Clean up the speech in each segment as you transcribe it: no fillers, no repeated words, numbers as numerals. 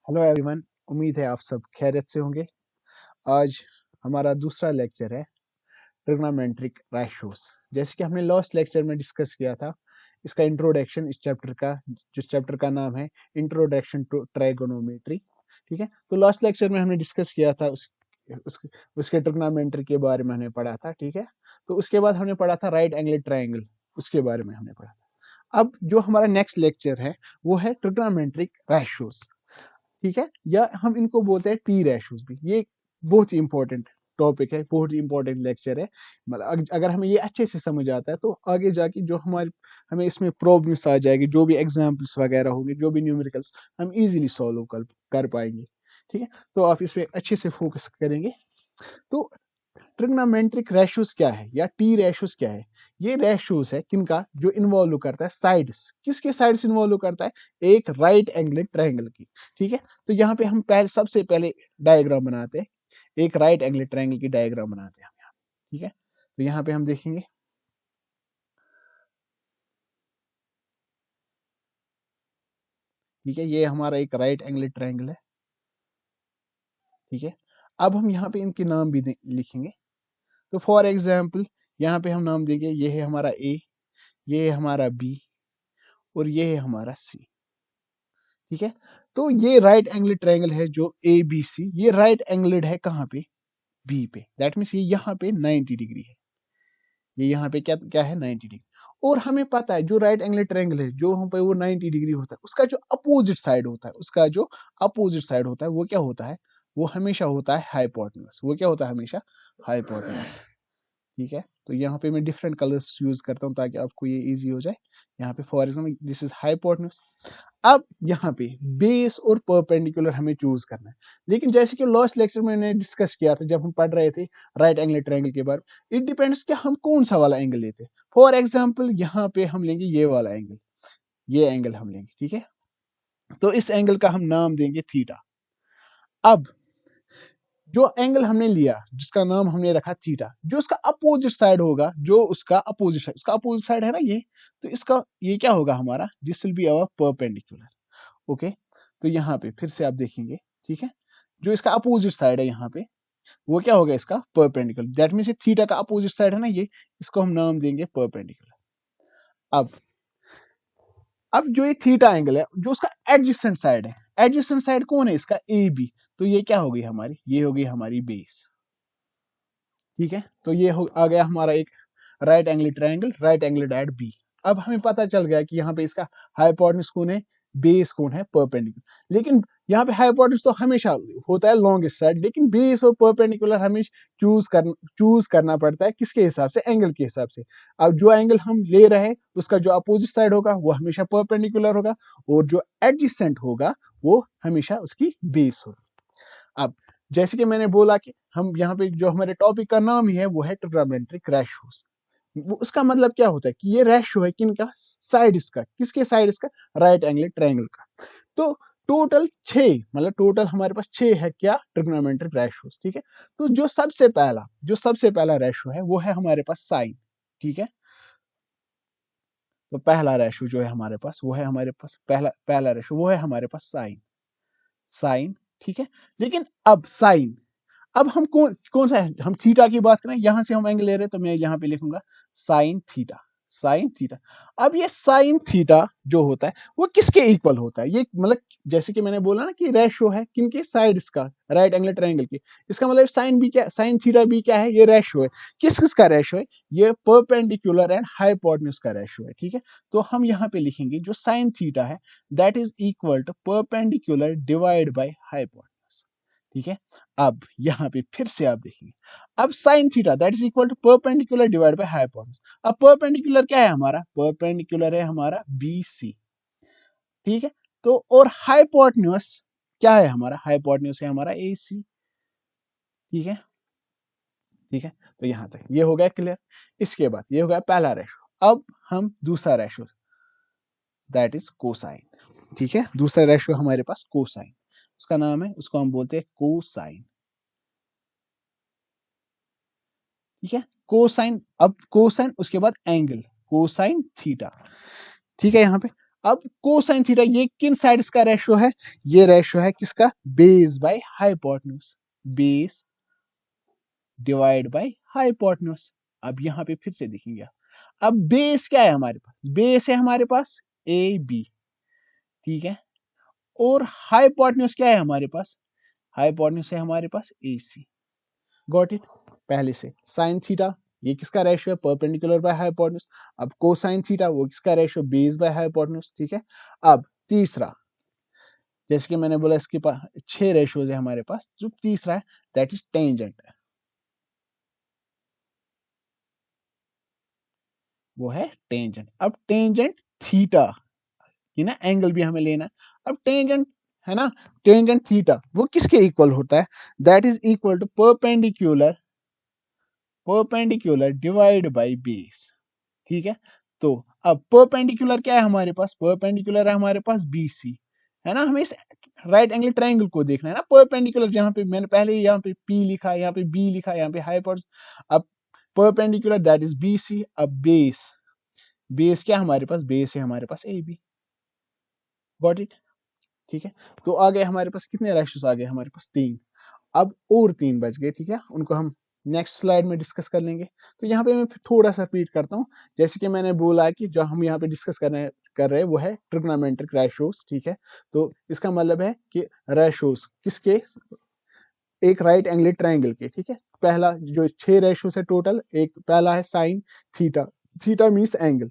Hello everyone. उम्मीद है आप सब खैरियत से होंगे। आज हमारा दूसरा लेक्चर है ट्रिग्नोमेट्रिक रेशियोज। जैसे कि हमने लास्ट लेक्चर में डिस्कस किया था, इसका इंट्रोडक्शन इस चैप्टर का, जिस चैप्टर का नाम है इंट्रोडक्शन टू ट्राइगोनोमेट्री। ठीक है, तो लास्ट लेक्चर में हमने डिस्कस किया था उसके ट्रिग्नोमेट्री के बारे में हमने पढ़ा था। ठीक है, तो उसके बाद हमने पढ़ा था राइट एंगल ट्राइंगल, उसके बारे में हमने पढ़ा था। अब जो हमारा नेक्स्ट लेक्चर है वो है ट्रिग्नोमेट्रिक रेशियोज। ठीक है, या हम इनको बोलते हैं टी रेशोज भी। ये बहुत ही इंपॉर्टेंट टॉपिक है, बहुत ही इंपॉर्टेंट लेक्चर है। मतलब अगर हमें ये अच्छे से समझ आता है तो आगे जाके जो हमें इसमें प्रॉब्लम्स आ जाएगी, जो भी एग्जांपल्स वगैरह होंगे, जो भी न्यूमेरिकल्स, हम इजीली सॉल्व कर पाएंगे। ठीक है, तो आप इसमें अच्छे से फोकस करेंगे। तो ट्रिग्नोमेट्रिक रेशियोज क्या है या टी रेशियोज क्या है? ये रेशियोज है किनका, जो इन्वॉल्व करता है साइड्स। किसके साइड्स इन्वॉल्व करता है? एक राइट एंगल ट्रायंगल की। ठीक है, तो यहाँ पे हम सबसे पहले डायग्राम बनाते हैं, एक राइट एंगल ट्रायंगल की डायग्राम बनाते हैं हम यहाँ। ठीक है, तो यहाँ पे हम देखेंगे, ठीक है, ये हमारा एक राइट एंगल ट्रायंगल है। ठीक है, अब हम यहाँ पे इनके नाम भी लिखेंगे। तो फॉर एग्जाम्पल यहाँ पे हम नाम देंगे, ये है हमारा ए, ये है हमारा बी, और ये है हमारा सी। ठीक है, तो ये राइट एंगल ट्रायंगल है जो ए बी सी, ये राइट एंगल्ड है कहाँ पे? बी पे। दैट मीन्स ये यहाँ पे 90 डिग्री है। ये यहाँ पे क्या क्या है? 90 डिग्री। और हमें पता है जो राइट एंगल ट्रायंगल है, जो हम पे वो 90 डिग्री होता है, उसका जो अपोजिट साइड होता है, उसका जो अपोजिट साइड होता है वो क्या होता है? वो हमेशा होता है हाइपोटेन्यूज। वो क्या होता है? हमेशा हाइपोटेन्यूज। ठीक है, तो यहाँ पे मैं डिफरेंट कलर्स यूज करता हूँ ताकि आपको ये इजी हो जाए। यहाँ पे for example this is hypotenuse. अब यहाँ पे बेस और परपेंडिकुलर हमें चूज करना है। लेकिन जैसे कि लास्ट लेक्चर में मैंने डिस्कस किया था, जब हम पढ़ रहे थे राइट एंगल ट्रायंगल के बारे में, इट डिपेंड्स कि हम कौन सा वाला एंगल लेते हैं। फॉर एग्जाम्पल यहाँ पे हम लेंगे ये वाला एंगल, ये एंगल हम लेंगे। ठीक है, तो इस एंगल का हम नाम देंगे थीटा। अब जो एंगल हमने लिया, जिसका नाम हमने रखा थीटा, जो उसका अपोजिट साइड होगा, जो उसका अपोजिट साइड, उसका अपोजिट साइड है ना ये, तो इसका ये क्या होगा हमारा? This will be our perpendicular. Okay, तो यहाँ पे फिर से आप देखेंगे, ठीक है, जो इसका अपोजिट साइड है यहाँ पे, वो क्या होगा? इसका परपेंडिकुलर। दैट मीन्स ये थीटा का अपोजिट साइड है ना ये, इसको हम नाम देंगे परपेंडिकुलर। अब अब जो ये थीटा एंगल है, जो उसका एडजेसेंट साइड है, एडजेसेंट साइड कौन है? इसका ए बी। तो ये क्या होगी हमारी? ये होगी हमारी बेस। ठीक है, तो ये आ गया हमारा एक right angle triangle, right angle at B. अब हमें पता चल गया कि यहाँ पे इसका हाइपोटेन्यूज कौन है, बेस कौन है, परपेंडिकुलर। लेकिन यहाँ पे हाइपोटेन्यूज तो हमेशा होता है लॉन्गेस्ट साइड, लेकिन बेस और परपेंडिकुलर हमें चूज करना पड़ता है किसके हिसाब से? एंगल के हिसाब से। अब जो एंगल हम ले रहे हैं उसका जो अपोजिट साइड होगा वो हमेशा परपेंडिकुलर होगा, और जो एडजेसेंट होगा वो हमेशा उसकी बेस होगी। अब जैसे कि मैंने बोला कि हम यहाँ पे जो हमारे टॉपिक का नाम ही है वो है ट्रिग्नोमेट्रिक रेशियोज। वो उसका मतलब क्या होता है कि ये रेशियो है किनका? साइड्स का। किसके साइड्स का? राइट एंगल ट्रायंगल का। तो टोटल 6, मतलब टोटल हमारे पास 6 है क्या? Trigonometric ratios. ठीक है, तो जो सबसे पहला रेशियो है वो है हमारे पास साइन। ठीक है, तो पहला रेशियो जो है हमारे पास वो है, हमारे पास पहला पहला रेशियो वो है हमारे पास साइन। साइन, ठीक है। लेकिन अब साइन, अब हम कौन कौन सा है? हम थीटा की बात करें, यहां से हम एंगल ले रहे हैं, तो मैं यहां पे लिखूंगा साइन थीटा। Sine theta. अब ये साइन थीटा जो होता है वो किसके इक्वल होता है? ये मतलब जैसे कि मैंने बोला ना कि रेशियो है किनके? साइड्स का, राइट एंगल ट्रायंगल की। इसका मतलब साइन भी क्या, साइन थीटा भी क्या है? ये रेशियो है। किस किस का रेशियो है? ये परपेंडिकुलर एंड हाइपोटेन्यूज का रेशियो है। ठीक है, तो हम यहाँ पे लिखेंगे जो साइन थीटा है that is equal to perpendicular divide by hypotenuse. ठीक है, अब यहाँ पे फिर से आप देखेंगे, अब sine theta that is equal to perpendicular divide by hypotenuse. अब परपेंडिकुलर क्या है हमारा? परपेंडिकुलर है हमारा बी सी। ठीक है, तो और हाइपोटेन्यूज क्या है हमारा? हाइपोटेन्यूज है हमारा ए सी। ठीक है, ठीक है, तो यहां तक ये हो गया क्लियर। इसके बाद ये हो गया पहला रेशियो। अब हम दूसरा रेशियो, दैट इज कोसाइन। ठीक है, दूसरा रेशियो हमारे पास कोसाइन, उसका नाम है, उसको हम बोलते हैं कोसाइन। ठीक है, कोसाइन। अब कोसाइन, उसके बाद एंगल कोसाइन थीटा। ठीक है, यहाँ पे अब कोसाइन थीटा ये किन साइड्स का रेशियो है? ये रेशियो है किसका? Base by hypotenuse, base divide by hypotenuse. अब यहां पे फिर से देखेंगे, अब बेस क्या है हमारे पास? बेस है हमारे पास ए बी, ठीक है, और हाइपोटेन्यूज क्या है हमारे पास? हाइपोटेन्यूज है हमारे पास ए सी। Got it? पहले से साइन थीटा ये किसका रेशियो है? Perpendicular by hypotenuse. अब कोसाइन थीटा वो किसका रेशियो? बेस बाय हाइपोटेन्यूज, ठीक है। अब तीसरा, जैसे कि मैंने बोला इसके पास 6 रेशियोज है हमारे पास, जो तीसरा है दैट इज टेंजेंट, वो है टेंजेंट। अब टेंजेंट थीटा, ये ना एंगल भी हमें लेना है। अब टेंजेंट है ना, टेंजेंट थीटा वो किसके इक्वल होता है? That is equal to perpendicular, perpendicular divide by base, ठीक है। तो अब परपेंडिकुलर क्या है हमारे पास? परपेंडिकुलर है हमारे पास बीसी, है ना। हमें इस राइट एंगल ट्रायंगल को देखना है ना। परपेंडिकुलर जहां पे मैंने पहले यहाँ पे पी लिखा, यहाँ पे बी लिखा, यहाँ पे हाइपोटेन्यूज, अब परपेंडिकुलर दैट इज बीसी। अब बेस, बेस क्या हमारे पास? बेस है हमारे पास ए बी। Got it? ठीक है। तो आ गए हमारे पास कितने रेशियोज आ गए हमारे पास? 3। अब और 3 बच गए, ठीक है, उनको हम नेक्स्ट स्लाइड में डिस्कस कर लेंगे। तो यहाँ पे मैं फिर थोड़ा सा रिपीट करता हूँ। जैसे कि मैंने बोला कि जो हम यहाँ पे डिस्कस कर रहे हैं वो है ट्रिग्नोमेट्रिक रेशियोज, ठीक है। तो इसका मतलब है कि रेशियोज किसके? एक राइट एंगल ट्रायंगल के, ठीक है। पहला जो 6 रेशियोज है टोटल, एक पहला है sine theta, theta means angle,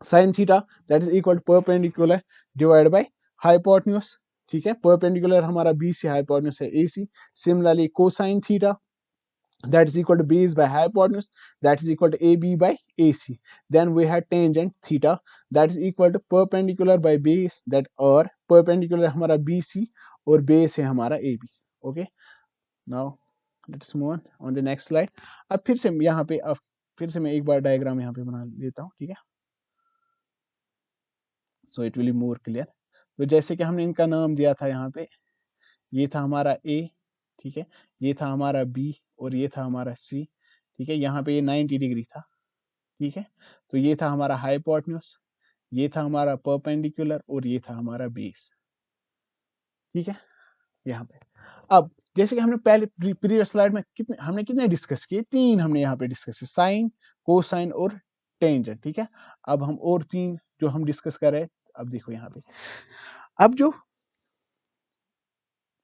sine theta that is equal to perpendicular divide by hypotenuse, ठीक है। परपेंडिकुलर हमारा बी सी, हाइपोटेन्यूज है A C. Similarly cosine theta that is equal to base by hypotenuse, that is equal to AB by AC. Then we had tangent theta that is equal to perpendicular by base, that और perpendicular हमारा BC और base है हमारा AB. Okay, now let's move on the next slide. अब फिर से यहाँ पे, अब फिर से मैं एक बार डायग्राम यहाँ पे बना लेता हूँ, ठीक है, so it will be more clear. तो जैसे कि हमने इनका नाम दिया था यहाँ पे, ये था हमारा A, ठीक है, ये था हमारा B और ये था हमारा C, ठीक है। यहाँ पे ये 90 डिग्री था, ठीक है। तो ये था हमारा हाइपोटेन्यूज, ये था हमारा परपेंडिकुलर और ये था हमारा बेस, ठीक है, यहाँ पे। अब जैसे कि हमने पहले प्रीवियस स्लाइड में कितने डिस्कस किए? 3 हमने यहाँ पे डिस्कस किए, साइन, कोसाइन और टेंजेंट, ठीक है। अब हम और 3 जो हम डिस्कस कर रहे हैं, अब देखो यहाँ पे, अब जो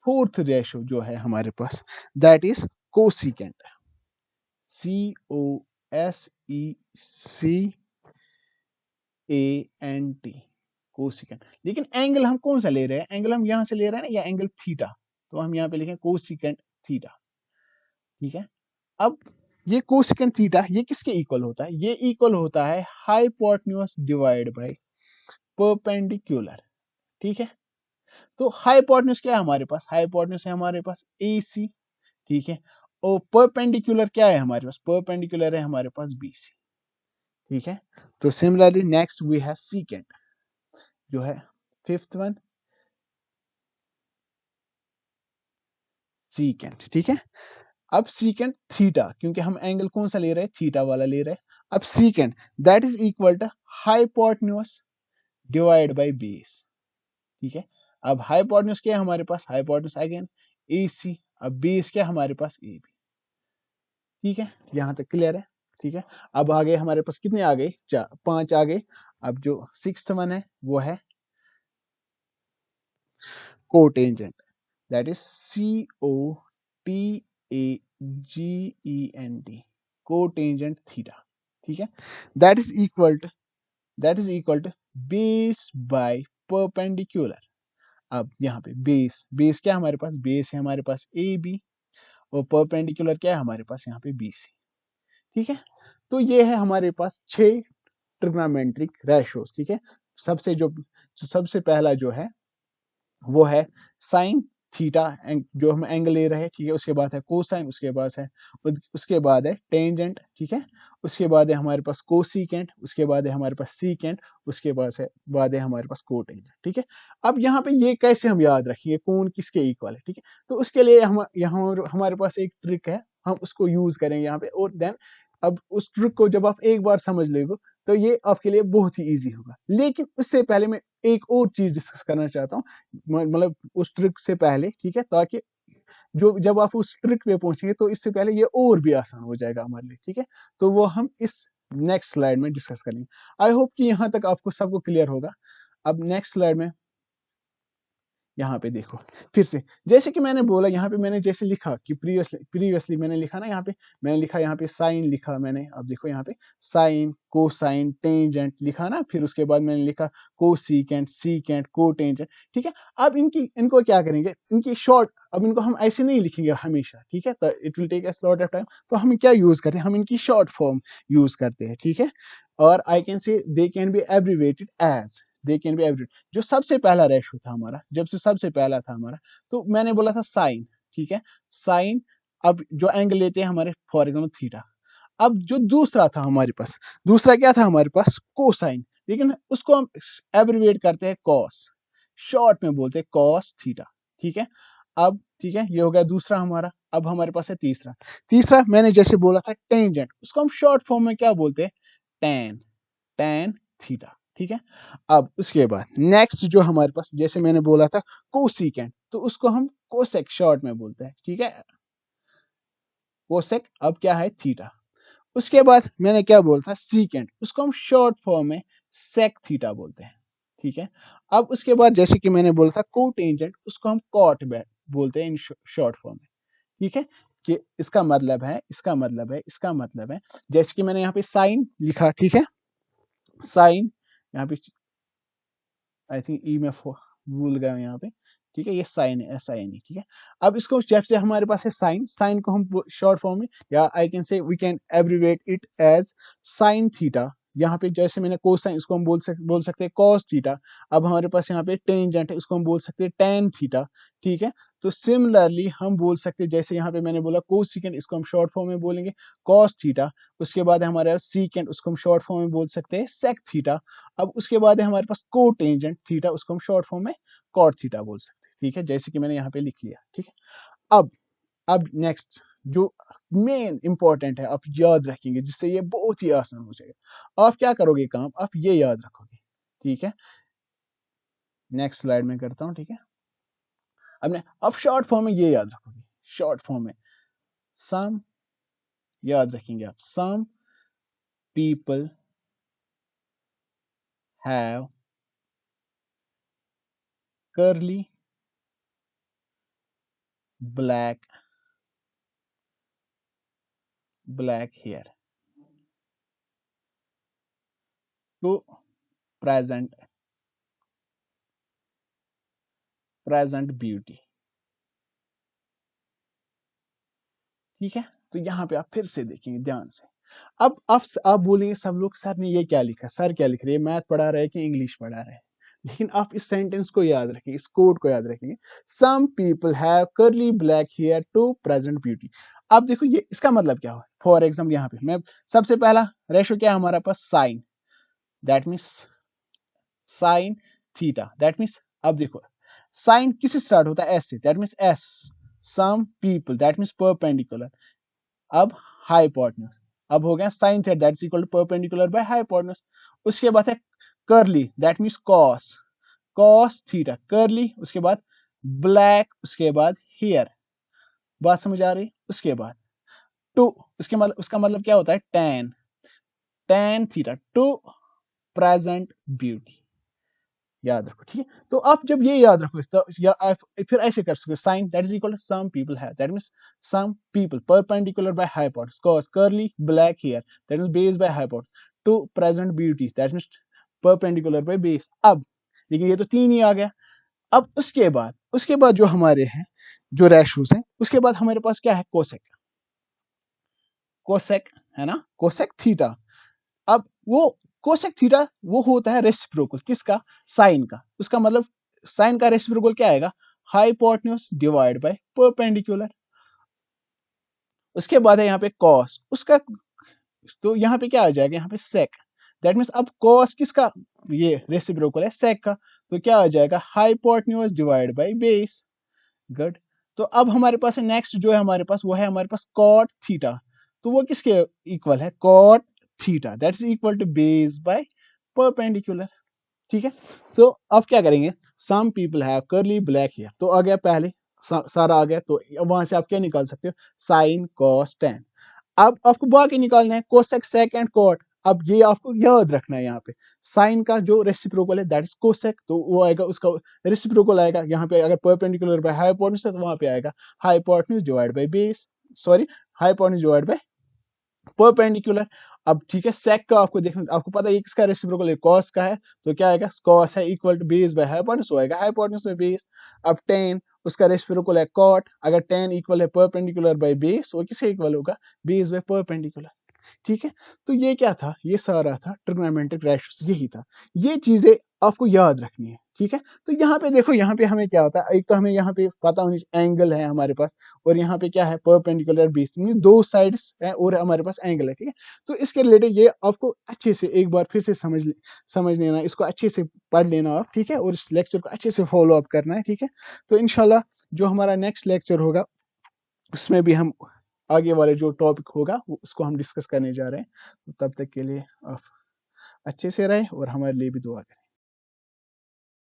फोर्थ रेशियो जो है हमारे पास that is cosecant, COSECANT, cosecant. लेकिन एंगल हम कौन सा ले रहे हैं? एंगल हम यहां से ले रहे हैं ना, या एंगल थीटा, तो हम यहाँ पे लिखें कोसिकेंट थीटा, ठीक है। अब ये कोसिकेंट थीटा ये किसके इक्वल होता है? ये इक्वल होता है हाइपोटेन्यूज डिवाइड बाय परपेंडिकुलर, ठीक है। तो हाइपोटेन्यूज क्या है हमारे पास? हाइपोटेन्यूज है हमारे पास AC, ठीक है, और परपेंडिकुलर क्या है हमारे पास? परपेंडिकुलर है हमारे पास BC, ठीक है। तो similarly next we have secant, जो है फिफ्थ वन, सीकेंट, ठीक है। अब सीकेंट थीटा, क्योंकि हम एंगल कौन सा ले रहे हैं? थीटा वाला ले रहे हैं। अब secant that is equal to hypotenuse divide by base, ठीक है। अब हाइपोटेन्यूज क्या है हमारे पास? हाइपोटेन्यूज अगेन AC, अब बेस क्या है हमारे पास? AB, ठीक है, यहां तक क्लियर है, ठीक है। अब आगे हमारे पास कितने आ गए? 5 आ गए। अब जो सिक्स्थ वन है वो है cotangent, that is COTAGENT, cotangent theta, ठीक है। That is equal to, that is equal to base by perpendicular. अब यहाँ पे बेस, बेस क्या हमारे पास? बेस है हमारे पास AB और परपेंडिकुलर क्या है हमारे पास? यहाँ पे BC, ठीक है। तो ये है हमारे पास 6 ट्रिग्नोमेट्रिक रेशियोज, ठीक है। सबसे पहला जो है वो है साइन थीटा, जो हम एंगल ले रहे हैं, ठीक है। उसके बाद है कोसाइन, उसके बाद है टेंजेंट, ठीक है। उसके बाद है हमारे पास कोसिकेंट, उसके बाद है हमारे पास सीकेंट, उसके बाद है हमारे पास कोटेंजेंट, ठीक है। अब यहाँ पे ये कैसे हम याद रखेंगे कौन किसके इक्वल है, ठीक है। तो उसके लिए हम यहाँ हमारे पास एक ट्रिक है, हम उसको यूज करेंगे यहाँ पे, और देन अब उस ट्रिक को जब आप एक बार समझ लोगे तो ये आपके लिए बहुत ही ईजी होगा। लेकिन उससे पहले मैं एक और चीज़ डिस्कस करना चाहता हूँ, मतलब उस ट्रिक से पहले, ठीक है? ताकि जो जब आप उस ट्रिक पे पहुँचेंगे तो इससे पहले ये और भी आसान हो जाएगा हमारे लिए, ठीक है? तो वो हम इस नेक्स्ट स्लाइड में डिस्कस करेंगे। आई होप कि यहाँ तक आपको सबको क्लियर होगा। अब नेक्स्ट स्लाइड में यहाँ पे देखो फिर से, जैसे कि मैंने बोला, यहाँ पे मैंने जैसे लिखा कि प्रीवियसली मैंने लिखा ना, यहाँ पे मैंने लिखा, यहाँ पे साइन लिखा मैंने। अब देखो यहाँ पे साइन, कोसाइन, टेंजेंट लिखा ना, फिर उसके बाद मैंने लिखा कोसीकेंट, सीकेंट, कोटेंजेंट, ठीक है? अब इनको क्या करेंगे, इनकी शॉर्ट, अब इनको हम ऐसे नहीं लिखेंगे हमेशा, ठीक है? तो it will take a lot of time. तो हम क्या यूज करते हैं, हम इनकी शॉर्ट फॉर्म यूज करते हैं, ठीक है? और I can say they can be abbreviated as, they can be abbreviated. जो सबसे पहला रेशो था हमारा, जब से सबसे पहला था हमारा, तो मैंने बोला था साइन, ठीक है? साइन, अब जो एंगल लेते हैं हमारे, फॉर एग्जाम्पल थीटा। अब जो दूसरा था हमारे पास, दूसरा क्या था हमारे पास, कोसाइन, लेकिन उसको हम एब्रीवेट करते हैं कॉस, शॉर्ट में बोलते हैं कॉस थीटा, ठीक है? अब ठीक है, ये हो गया दूसरा हमारा। अब हमारे पास है तीसरा। तीसरा मैंने जैसे बोला था टेंजेंट, उसको हम शॉर्ट फॉर्म में क्या बोलते हैं, टेन, टेन थीटा, ठीक है? अब उसके बाद नेक्स्ट जो हमारे पास, जैसे मैंने बोला था कोसिकेंट, तो उसको हम कोसेक शॉर्ट में बोलते हैं, ठीक है? कोसेक अब क्या है, थीटा। उसके बाद मैंने क्या बोला था, सीकेंट, उसको हम शॉर्ट फॉर्म में सेक थीटा बोलते हैं, ठीक है? अब उसके बाद जैसे कि मैंने बोला था कोटेंजेंट, उसको हम कॉट बोलते हैं इन शॉर्ट फॉर्म में, ठीक है? कि इसका मतलब है, इसका मतलब है, इसका मतलब है, जैसे कि मैंने यहाँ पे साइन लिखा, ठीक है? साइन, यहाँ पे आई थिंक ई में भूल गया यहाँ पे, ठीक है? ये साइन है, SIN, ठीक है? अब इसको जब से हमारे पास है साइन, साइन को हम शॉर्ट फॉर्म में, या I can say we can abbreviate it as sine theta. यहाँ पे जैसे मैंने कोसाइन, इसको हम बोल सकते हैं कॉस थीटा। अब हमारे पास यहाँ पे टेंजेंट है, उसको हम बोल सकते हैं टेन थीटा, ठीक है? तो सिमिलरली हम बोल सकते हैं, जैसे यहाँ पे मैंने बोला कोसिकेंट, इसको हम शॉर्ट फॉर्म में बोलेंगे कॉस थीटा। उसके बाद हमारे पास सीकेंट, उसको हम शॉर्ट फॉर्म में बोल सकते हैं सेक थीटा। अब उसके बाद है हमारे पास कोटेंजेंट थीटा, उसको हम शॉर्ट फॉर्म में कॉट थीटा बोल सकते हैं, ठीक है? जैसे कि मैंने यहाँ पे लिख लिया, ठीक है? अब नेक्स्ट जो मेन इंपॉर्टेंट है, आप याद रखेंगे, जिससे ये बहुत ही आसान हो जाएगा। आप क्या करोगे काम, आप ये याद रखोगे, ठीक है? नेक्स्ट स्लाइड में करता हूँ, ठीक है? अब शॉर्ट फॉर्म में ये याद रखोगे, शॉर्ट फॉर्म में सम, याद रखेंगे आप, some people have curly black hair to present beauty, ठीक है? तो यहाँ पे आप फिर से देखेंगे ध्यान से। अब आप बोलेंगे सब लोग, सर ने ये क्या लिखा, सर क्या लिख रहे हैं, मैथ पढ़ा रहे हैं कि इंग्लिश पढ़ा रहे हैं? लेकिन आप इस सेंटेंस को याद रखेंगे, इस कोड को याद रखेंगे, some people have curly black hair to present beauty. अब देखो ये इसका मतलब क्या हुआ। फॉर एग्जाम्पल यहाँ पे मैं सबसे पहला रेशो क्या है हमारा पास, sine, that means sine theta, that means, अब देखो साइन किससे स्टार्ट होता है, एस से, that means S, some people, that means perpendicular. अब हाइपोटेन्यूज, अब हो गया sine theta that is equal to perpendicular by hypotenuse. उसके बाद है curly, that means cos, cos theta curly. उसके बाद ब्लैक, उसके बाद हेयर, बात समझ आ रही? उसके बाद टू, उसके मतलब, उसका मतलब क्या होता है, ten, tan theta two present beauty, याद रखो, ठीक है? तो आप जब ये याद रखोगे तो या आप फिर ऐसे कर सकते, sine that is equal to some people have, that means some people perpendicular by hypotenuse, cos curly black hair, that means base by hypotenuse, to present beauty, that means perpendicular by base. अब लेकिन ये तो तीन ही आ गया। अब उसके बाद जो हमारे हैं, जो रेशोस हैं, उसके बाद हमारे पास क्या है, कोसेक, कोसेक है ना, कोसेक थीटा। अब वो कोसेक थीटा वो होता है रेसिप्रोकल किसका, साइन का। उसका मतलब साइन का रेसिप्रोकल क्या आएगा, हाइपोटेन्यूज डिवाइड बाय परपेंडिकुलर। उसके बाद है यहाँ पे कॉस, उसका तो यहाँ पे क्या आ जाएगा, यहाँ पे सेक, दैट मीन्स अब कॉस किसका, ये रेसिप्रोकल है सेक का, तो क्या आ जाएगा, hypotenuse divide by base. Good. तो अब हमारे पास नेक्स्ट जो है हमारे पास, वो है हमारे पास कॉट थीटा। तो वो किसके इक्वल है, cot theta that is equal to base by perpendicular. ठीक है, तो अब क्या करेंगे, some people have curly black hair, तो आ गया पहले सारा आ गया, तो वहां से आप क्या निकाल सकते हो, साइन कॉस टेन। अब आपको बाकी निकालना है, कोसेक सेक एंड कॉट। अब ये आपको याद रखना है, यहाँ पे साइन का जो रेसिप्रोकल है दैट इज कोसेक, तो वो आएगा, उसका रेसिप्रोकल आएगा यहाँ पे, अगर परपेंडिकुलर बाय हाइपोटेन्यूज है तो वहां पे आएगा hypotenuse divide by base, sorry hypotenuse divide bye perpendicular. अब ठीक है, सेक का आपको देखना, आपको पता है किसका रेसिप्रोकल है, कॉस का है, तो क्या आएगा, कॉस है equal to base by hypotenuse, हो आएगा हाइपोटेन्यूज बाय बेस। अब टेन, उसका रेसिप्रोकल है कॉट, अगर टेन इक्वल है परपेंडिकुलर बाय बेस, वो किससे इक्वल होगा, बेस बाय परपेंडिकुलर। ठीक है, तो ये क्या था, ये सारा था ट्रिग्नोमेट्रिक रेशियोस, यही था, ये चीजें आपको याद रखनी है। ठीक है, तो यहाँ पे देखो, यहाँ पे हमें क्या होता है, एक तो हमें यहाँ पे पता होनी चाहिए एंगल है हमारे पास, और यहाँ पे क्या है, परपेंडिकुलर बेस, दो साइड्स है और हमारे पास एंगल है। ठीक है, तो इसके रिलेटेड ये आपको अच्छे से एक बार फिर से समझ लेना, इसको अच्छे से पढ़ लेना आप। ठीक है, और इस लेक्चर को अच्छे से फॉलो अप करना है। ठीक है, तो इंशाल्लाह जो हमारा नेक्स्ट लेक्चर होगा उसमें भी हम आगे वाले जो टॉपिक होगा उसको हम डिस्कस करने जा रहे हैं। तो तब तक के लिए आप अच्छे से रहें और हमारे लिए भी दुआ करें।